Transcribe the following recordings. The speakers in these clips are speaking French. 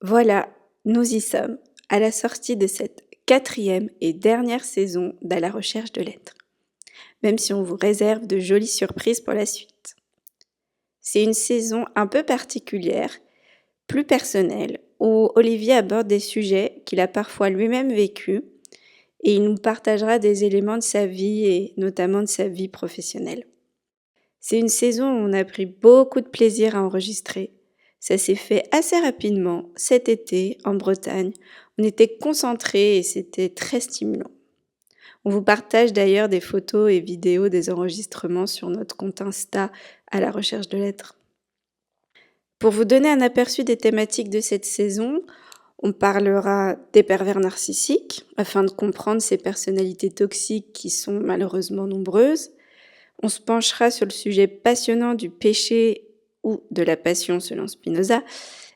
Voilà, nous y sommes, à la sortie de cette quatrième et dernière saison d'À la recherche de l'être, même si on vous réserve de jolies surprises pour la suite. C'est une saison un peu particulière, plus personnelle, où Olivier aborde des sujets qu'il a parfois lui-même vécus et il nous partagera des éléments de sa vie et notamment de sa vie professionnelle. C'est une saison où on a pris beaucoup de plaisir à enregistrer. Ça s'est fait assez rapidement cet été en Bretagne. On était concentrés et c'était très stimulant. On vous partage d'ailleurs des photos et vidéos des enregistrements sur notre compte Insta à la recherche de l'être. Pour vous donner un aperçu des thématiques de cette saison, on parlera des pervers narcissiques afin de comprendre ces personnalités toxiques qui sont malheureusement nombreuses. On se penchera sur le sujet passionnant du péché ou de la passion selon Spinoza,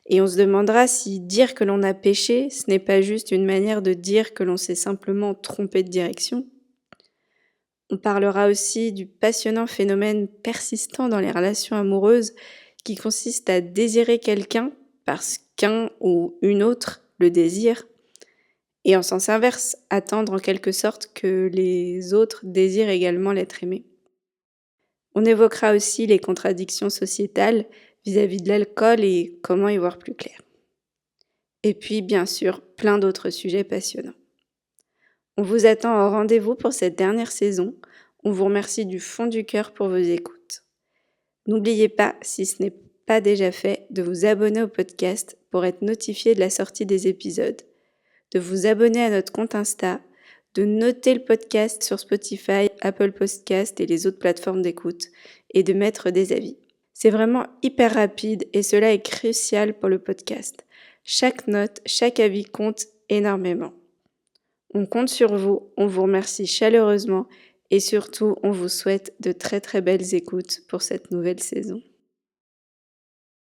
et on se demandera si dire que l'on a péché, ce n'est pas juste une manière de dire que l'on s'est simplement trompé de direction. On parlera aussi du passionnant phénomène persistant dans les relations amoureuses qui consiste à désirer quelqu'un parce qu'un ou une autre le désire, et en sens inverse, attendre en quelque sorte que les autres désirent également l'être aimé. On évoquera aussi les contradictions sociétales vis-à-vis de l'alcool et comment y voir plus clair. Et puis, bien sûr, plein d'autres sujets passionnants. On vous attend au rendez-vous pour cette dernière saison. On vous remercie du fond du cœur pour vos écoutes. N'oubliez pas, si ce n'est pas déjà fait, de vous abonner au podcast pour être notifié de la sortie des épisodes, de vous abonner à notre compte Insta, de noter le podcast sur Spotify, Apple Podcast et les autres plateformes d'écoute, et de mettre des avis. C'est vraiment hyper rapide et cela est crucial pour le podcast. Chaque note, chaque avis compte énormément. On compte sur vous, on vous remercie chaleureusement et surtout on vous souhaite de très très belles écoutes pour cette nouvelle saison.